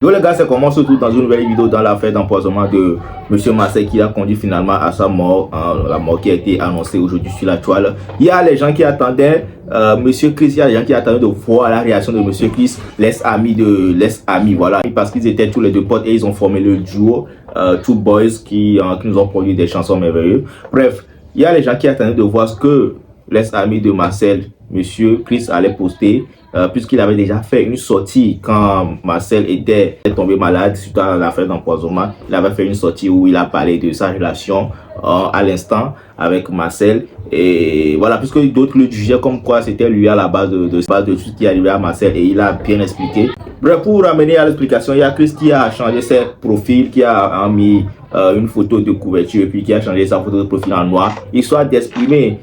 Donc les gars, c'est comment se trouve dans une nouvelle vidéo dans l'affaire d'empoisonnement de Monsieur Marcel qui a conduit finalement à sa mort, la mort qui a été annoncée aujourd'hui sur la toile. Il y a les gens qui attendaient Monsieur Chris, il y a les gens qui attendaient de voir la réaction de Monsieur Chris, les amis, voilà, parce qu'ils étaient tous les deux potes et ils ont formé le duo Two Boys qui nous ont produit des chansons merveilleuses. Bref, il y a les gens qui attendaient de voir ce que les amis de Marcel, Monsieur Chris allait poster. Puisqu'il avait déjà fait une sortie quand Marcel était tombé malade suite à l'affaire d'empoisonnement. Il avait fait une sortie où il a parlé de sa relation à l'instant avec Marcel. Et voilà, puisque d'autres le jugeaient comme quoi c'était lui à la base de tout ce qui est arrivé à Marcel et il a bien expliqué. Bref, pour ramener à l'explication, il y a Chris qui a changé ses profils, qui a mis une photo de couverture et puis qui a changé sa photo de profil en noir, histoire d'exprimer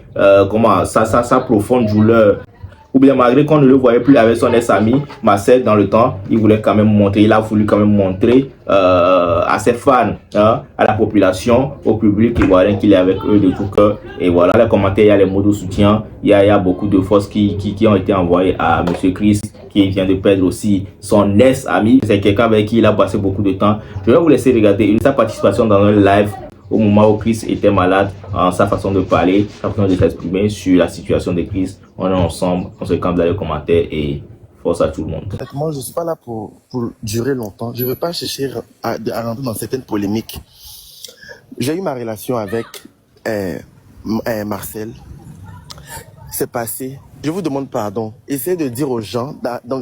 comment sa profonde douleur. Ou bien malgré qu'on ne le voyait plus avec son ex-ami Marcel dans le temps, il voulait quand même montrer, il a voulu quand même montrer à ses fans, à la population, au public ivoirien qu'il est avec eux de tout cœur. Et voilà, dans les commentaires, il y a les mots de soutien, il y a beaucoup de forces qui ont été envoyées à Monsieur Chris, qui vient de perdre aussi son ex-ami. C'est quelqu'un avec qui il a passé beaucoup de temps. Je vais vous laisser regarder sa participation dans un live au moment où Chris était malade, sa façon de parler, sa façon de s'exprimer sur la situation de Chris. On est ensemble, on se campe dans les commentaires et force à tout le monde. Moi, je ne suis pas là pour durer longtemps. Je ne veux pas chercher à rentrer dans certaines polémiques. J'ai eu ma relation avec Marcel. C'est passé. Je vous demande pardon. Essayez de dire aux gens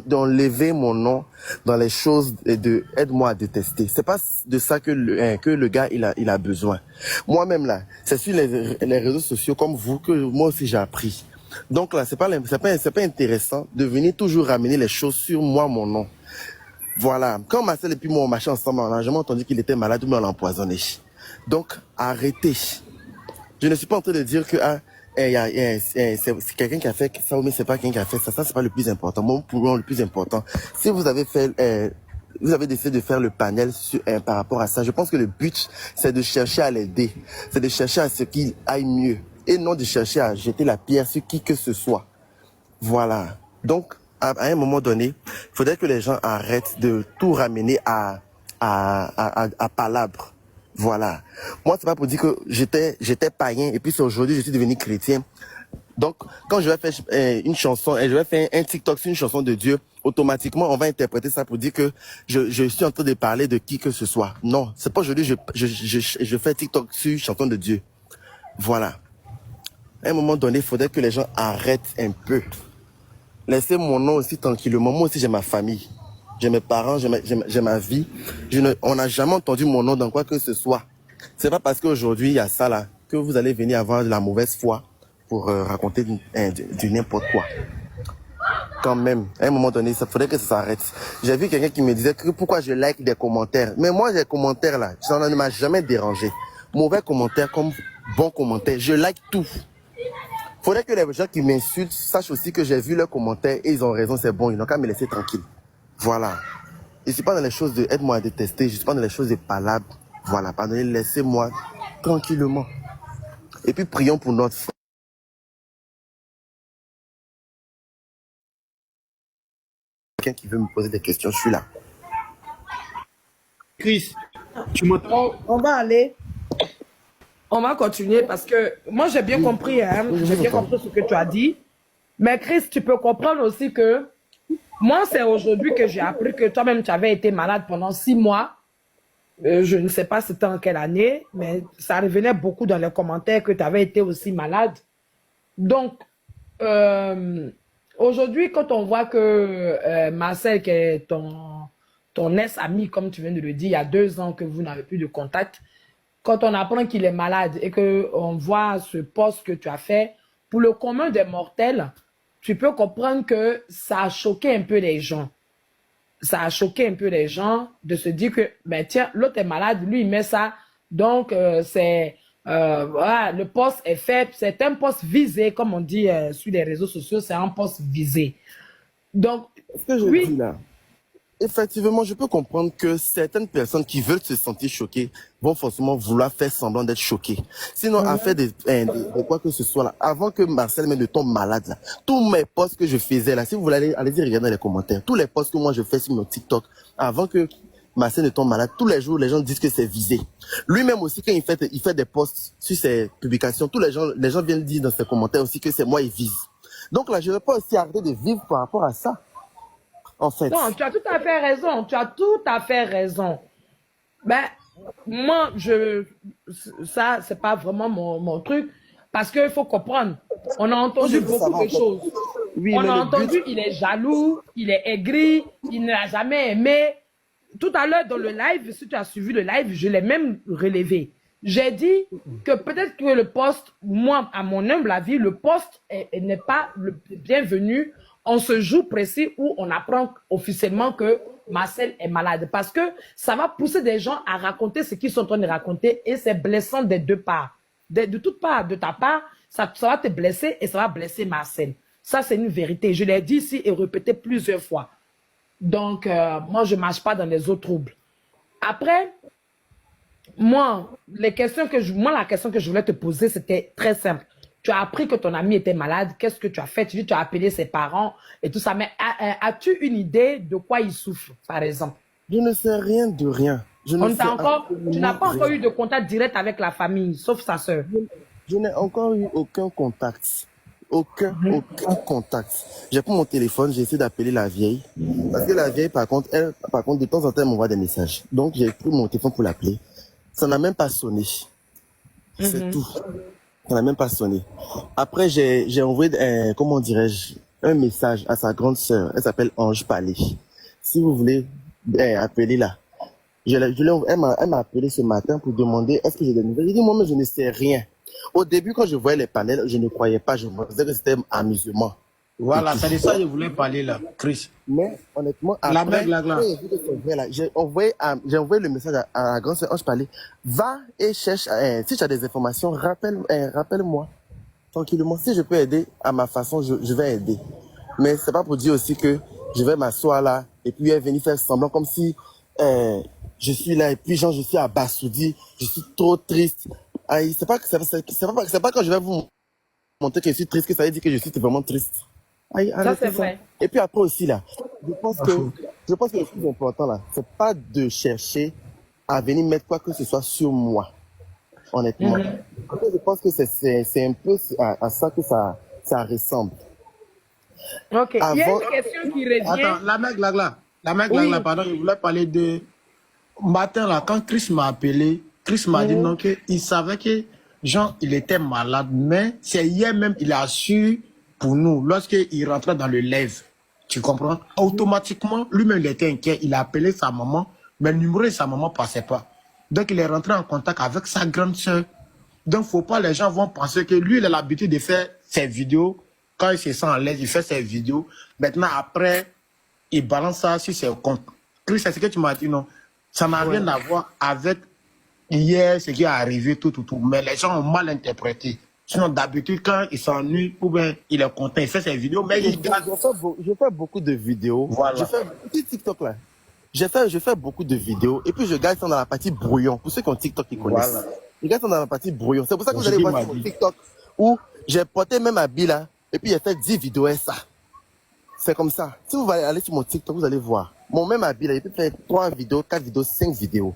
d'enlever mon nom dans les choses et de aide-moi à détester. C'est pas de ça que le gars il a besoin. Moi-même là, c'est sur les réseaux sociaux comme vous que moi aussi j'ai appris. Donc là, c'est pas intéressant de venir toujours ramener les choses sur moi, mon nom. Voilà. Quand Marcel et puis moi on marchait ensemble, on a jamais entendu qu'il était malade ou mais on l'a empoisonné. Donc arrêtez. Je ne suis pas en train de dire que c'est quelqu'un qui a fait ça ou mais c'est pas quelqu'un qui a fait ça. Ça c'est pas le plus important. Moi pour moi le plus important, si vous avez fait vous avez décidé de faire le panel par rapport à ça. Je pense que le but, c'est de chercher à l'aider. C'est de chercher à ce qu'il aille mieux. Et non de chercher à jeter la pierre sur qui que ce soit. Voilà. Donc, à un moment donné, il faudrait que les gens arrêtent de tout ramener à palabre. Voilà. Moi, c'est pas pour dire que j'étais païen et puis aujourd'hui, je suis devenu chrétien. Donc, quand je vais faire une chanson et je vais faire un TikTok sur une chanson de Dieu, automatiquement, on va interpréter ça pour dire que je suis en train de parler de qui que ce soit. Non, c'est pas aujourd'hui je fais TikTok sur une chanson de Dieu. Voilà. À un moment donné, il faudrait que les gens arrêtent un peu. Laissez mon nom aussi tranquillement. Moi aussi, j'ai ma famille. J'ai mes parents, j'ai ma vie. On n'a jamais entendu mon nom dans quoi que ce soit. C'est pas parce qu'aujourd'hui, il y a ça là, que vous allez venir avoir de la mauvaise foi pour raconter du n'importe quoi. Quand même, à un moment donné, il faudrait que ça s'arrête. J'ai vu quelqu'un qui me disait que pourquoi je like des commentaires. Mais moi, les commentaires là, ça ne m'a jamais dérangé. Mauvais commentaires comme bon commentaire, je like tout. Faudrait que les gens qui m'insultent sachent aussi que j'ai vu leurs commentaires et ils ont raison, c'est bon, ils n'ont qu'à me laisser tranquille. Voilà. Je ne suis pas dans les choses de aide-moi à détester, je ne suis pas dans les choses de palabres. Voilà, pardonnez, laissez-moi tranquillement. Et puis prions pour notre frère. Quelqu'un qui veut me poser des questions, je suis là. Chris, tu m'entends? On va aller. On va continuer parce que moi j'ai bien compris, hein, j'ai bien compris ce que tu as dit. Mais Chris, tu peux comprendre aussi que moi c'est aujourd'hui que j'ai appris que toi-même tu avais été malade pendant 6 mois. Je ne sais pas c'était en quelle année, mais ça revenait beaucoup dans les commentaires que tu avais été aussi malade. Donc, aujourd'hui, quand on voit que Marcel, qui est ton ex-ami, comme tu viens de le dire, il y a 2 ans que vous n'avez plus de contact, quand on apprend qu'il est malade et qu'on voit ce post que tu as fait, pour le commun des mortels, tu peux comprendre que ça a choqué un peu les gens. Ça a choqué un peu les gens de se dire que, ben tiens, l'autre est malade, lui il met ça, donc voilà, le post est fait, c'est un post visé, comme on dit sur les réseaux sociaux, c'est un post visé. Donc, ce que je dis là, effectivement, je peux comprendre que certaines personnes qui veulent se sentir choquées vont forcément vouloir faire semblant d'être choquées. Sinon, à faire de quoi que ce soit là, avant que Marcel me tombe malade là, tous mes posts que je faisais là, si vous voulez allez-y regarder dans les commentaires, tous les posts que moi je fais sur mon TikTok, avant que Marcel ne tombe malade, tous les jours les gens disent que c'est visé. Lui-même aussi quand il fait des posts sur ses publications, tous les gens viennent dire dans ses commentaires aussi que c'est moi il vise. Donc là, je ne vais pas aussi arrêter de vivre par rapport à ça. En fait. Non, tu as tout à fait raison. Tu as tout à fait raison. Ben, moi, ça, c'est pas vraiment mon truc. Parce qu'il faut comprendre. On a entendu beaucoup de choses. Oui, On a entendu, il est jaloux, il est aigri, il ne l'a jamais aimé. Tout à l'heure, dans le live, si tu as suivi le live, je l'ai même relevé. J'ai dit que peut-être que le poste, moi, à mon humble avis, le poste n'est pas le bienvenu en ce jour précis où on apprend officiellement que Marcel est malade. Parce que ça va pousser des gens à raconter ce qu'ils sont en train de raconter et c'est blessant des deux parts. De toutes parts, de ta part, ça va te blesser et ça va blesser Marcel. Ça, c'est une vérité. Je l'ai dit ici et répété plusieurs fois. Donc, moi, je ne marche pas dans les eaux troubles. Après, moi, la question que je voulais te poser, c'était très simple. Tu as appris que ton ami était malade. Qu'est-ce que tu as fait? Tu dis, tu as appelé ses parents et tout ça. Mais as-tu une idée de quoi il souffre, par exemple? Je ne sais rien de rien. Tu n'as pas encore eu de contact direct avec la famille, sauf sa sœur. Je n'ai encore eu aucun contact. Aucun contact. J'ai pris mon téléphone, j'ai essayé d'appeler la vieille. Parce que la vieille, par contre, de temps en temps, elle m'envoie des messages. Donc, j'ai pris mon téléphone pour l'appeler. Ça n'a même pas sonné. C'est tout. Ça n'a même pas sonné. Après, j'ai envoyé, comment dirais-je, un message à sa grande sœur. Elle s'appelle Ange Palais. Si vous voulez appeler là. Elle m'a appelé ce matin pour demander est-ce que j'ai des nouvelles. J'ai dit, moi, mais je ne sais rien. Au début, quand je voyais les panels, je ne croyais pas. Je me disais que c'était amusement. Voilà, c'est de ça que je voulais parler là, Chris. Mais honnêtement, après, j'ai envoyé le message à la grande sœur Ange Palais. Va et cherche, si tu as des informations, rappelle-moi. Tranquillement, si je peux aider à ma façon, je vais aider. Mais c'est pas pour dire aussi que je vais m'asseoir là et puis elle venir faire semblant comme si je suis là et puis genre je suis abasourdi, je suis trop triste. Aïe, c'est pas quand je vais vous montrer que je suis triste que ça veut dire que je suis vraiment triste. Aïe, ça c'est vrai. Et puis après aussi là, je pense que le plus important là, c'est pas de chercher à venir mettre quoi que ce soit sur moi. Honnêtement. Je pense que c'est un peu à ça que ça ressemble. Ok. Il y a une question qui revient. Attends, la mec là, pardon, je voulais parler de matin là, quand Chris m'a appelé, Chris m'a dit non, qu'il savait que Jean, il était malade, mais c'est hier même, il a su pour nous, lorsqu'il rentrait dans le live, tu comprends? Automatiquement, lui-même, il était inquiet, il a appelé sa maman, mais le numéro de sa maman ne passait pas. Donc, il est rentré en contact avec sa grande soeur. Donc, faut pas, les gens vont penser que lui, il a l'habitude de faire ses vidéos. Quand il se sent à l'aise, il fait ses vidéos. Maintenant, après, il balance ça sur ses comptes. Chris, c'est ce que tu m'as dit, non? Ça n'a rien à voir avec hier, ce qui est arrivé, tout. Mais les gens ont mal interprété. Sinon, d'habitude, quand il s'ennuie, ou bien il est content, il fait ses vidéos, mais il gagne. Je fais beaucoup de vidéos. Voilà. Je fais petit TikTok là. Je fais beaucoup de vidéos et puis je garde ça dans la partie brouillon. Pour ceux qui ont TikTok, ils connaissent. Voilà. Je garde ça dans la partie brouillon. C'est pour ça que vous allez voir sur mon TikTok où j'ai porté même habit là et puis j'ai fait 10 vidéos et ça. C'est comme ça. Si vous allez aller sur mon TikTok, vous allez voir. Mon même habit là, j'ai pu faire 3 vidéos, 4 vidéos, 5 vidéos.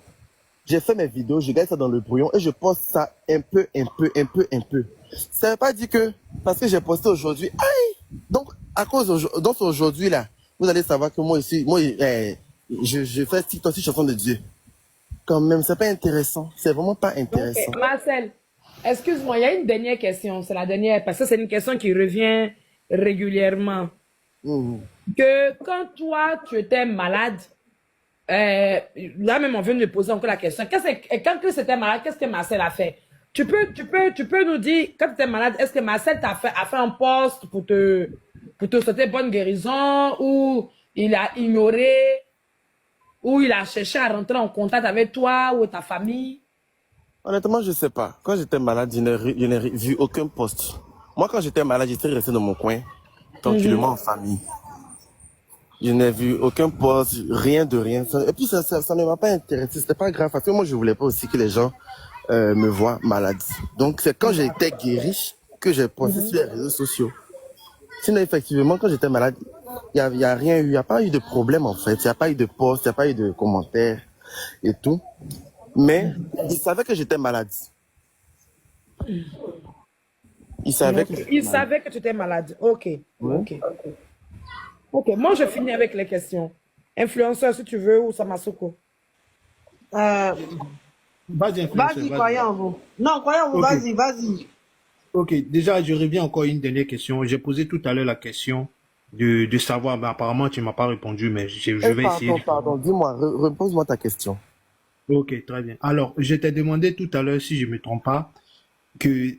J'ai fait mes vidéos, je garde ça dans le brouillon et je poste ça un peu. Ça ne veut pas dire que parce que j'ai posté aujourd'hui, aïe! Donc, aujourd'hui là, vous allez savoir que moi ici, je fais TikTok sur chanson de Dieu. Quand même, c'est pas intéressant. C'est vraiment pas intéressant. Okay. Marcel, excuse-moi, il y a une dernière question. C'est la dernière, parce que c'est une question qui revient régulièrement. Que quand toi, tu étais malade, là même on vient de me poser encore la question. Quand Chris était malade, qu'est-ce que Marcel a fait? Tu peux nous dire, quand tu étais malade, est-ce que Marcel a fait un poste pour te souhaiter bonne guérison, ou il a ignoré, ou il a cherché à rentrer en contact avec toi ou ta famille? Honnêtement, je sais pas. Quand j'étais malade, je n'ai vu aucun poste. Moi, quand j'étais malade, j'étais resté dans mon coin, tranquillement en famille. Je n'ai vu aucun post, rien de rien. Et puis ça ne m'a pas intéressé. C'était pas grave parce que moi je voulais pas aussi que les gens me voient malade. Donc c'est quand j'étais guéri que j'ai posté sur les réseaux sociaux. Sinon effectivement quand j'étais malade, il y a rien eu, il y a pas eu de problème en fait. Il y a pas eu de post, il y a pas eu de commentaires et tout. Mais ils savaient que j'étais malade. Ils savaient que Il savait que tu étais malade. Ok. Ok, moi je finis avec les questions. Influenceur si tu veux ou Samasoko. Vas-y, Vas-y, croyant vous. Non, croyant vous, Ok. vas-y. Ok, déjà, je reviens encore à une dernière question. J'ai posé tout à l'heure la question de savoir, mais apparemment, tu ne m'as pas répondu, mais je vais essayer. Pardon, dis-moi, repose-moi ta question. Ok, très bien. Alors, je t'ai demandé tout à l'heure, si je ne me trompe pas, que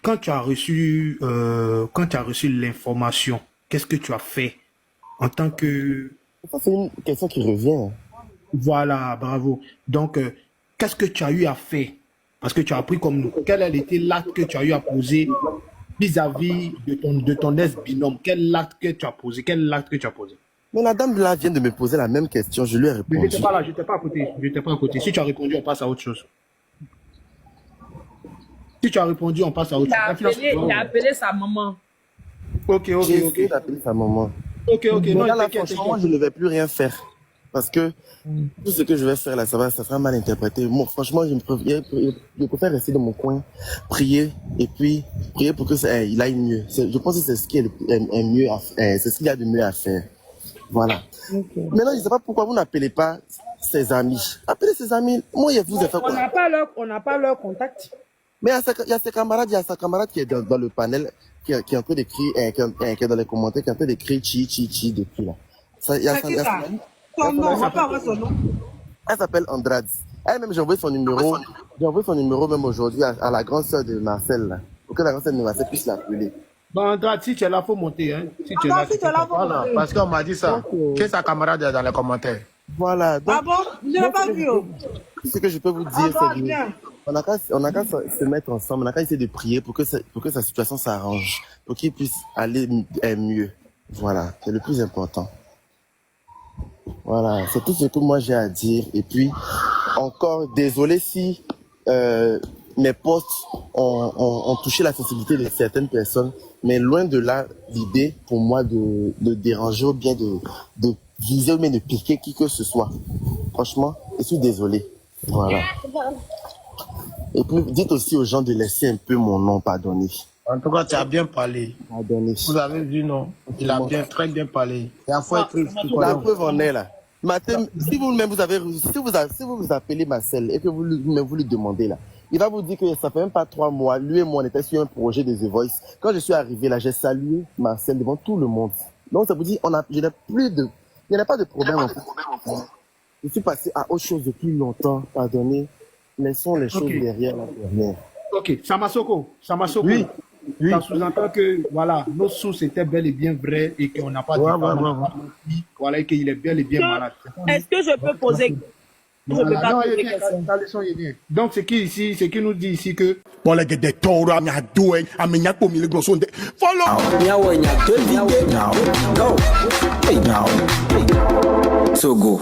quand tu as reçu l'information, qu'est-ce que tu as fait en tant que... Ça, c'est une question qui revient. Voilà, bravo. Donc, qu'est-ce que tu as eu à faire? Parce que tu as appris comme nous. Quel a été l'acte que tu as eu à poser vis-à-vis de ton ex-binôme? Quel acte que tu as posé? Quel acte que tu as posé? Mais la dame là vient de me poser la même question, je lui ai Mais je répondu. n'étais pas là, je n'étais pas à côté. Je n'étais pas à côté. Si tu as répondu, on passe à autre chose. Si tu as répondu, on passe à autre chose. Il a appelé sa maman. Ok. J'ai essayé d'appeler sa maman. Ok. Mais Non, là, t'inquiète, franchement, moi, je ne vais plus rien faire. Parce que tout ce que je vais faire là, ça sera mal interprété. Moi, franchement, je préfère rester dans mon coin, prier, et puis prier pour que il aille mieux. Je pense que c'est ce qui est mieux c'est ce qu'il y a de mieux à faire. Voilà. Maintenant, je ne sais pas pourquoi vous n'appelez pas ses amis. Appelez ses amis. Moi, vous avez fait On quoi? n'a pas leur contact. Mais il y a ses camarades, il y a sa camarade qui est dans le panel, qui est en train d'écrire, qui est dans les commentaires, qui est en train d'écrire chi depuis là. Il y a C'est qui ça? Son nom, on va pas avoir son nom. Elle s'appelle Andrade. Elle-même, j'ai envoyé son numéro même aujourd'hui à la grande sœur de Marcel, là. Pour que la grande sœur de Marcel puisse l'appeler. Bon, Andrade, si tu es là, il faut monter. Hein. Si tu es là, Si tu es là, voilà. vous. Parce qu'on m'a dit ça. Que sa camarade est dans les commentaires. Voilà. Donc, Ah bon? Je n'ai pas vu. ce que je peux vous dire, Ah, c'est bien. on n'a qu'à se mettre ensemble, on n'a qu'à essayer de prier pour que sa situation s'arrange, pour qu'il puisse aller mieux. Voilà. C'est le plus important. Voilà, c'est tout ce que moi j'ai à dire. Et puis, encore désolé si mes posts ont touché la sensibilité de certaines personnes, mais loin de là, l'idée pour moi de déranger ou bien de viser ou bien de piquer qui que ce soit. Franchement, je suis désolé. Voilà. Et puis, dites aussi aux gens de laisser un peu mon nom pardonner. En tout cas, tu as bien parlé. Pardonner. Vous avez vu, non? Il a très bien parlé. Il a faut être La preuve en est là. Matin, si vous-même si vous appelez Marcel et que vous lui demandez là, il va vous dire que ça fait même pas 3 mois, lui et moi on était sur un projet de The Voice. Quand je suis arrivé là, j'ai salué Marcel devant tout le monde. Donc ça vous dit, il n'y a pas de problème en fait. Je suis passé à autre chose depuis longtemps, pardonnez. Laissons les choses derrière la dernière. Ok, Samasoko. Oui. Ça sous-entend que voilà, nos sources étaient bel et bien vraies et qu'on n'a pas dit voilà, et qu'il est bel et bien malade. Est-ce que je peux poser? Je peux pas Non, poser il est des bien, questions. ta leçon est bien. Donc, c'est qui nous dit ici que Bola get the Torah, me do it. I mean, yako mi le grosso de. Follow. Now go. So go.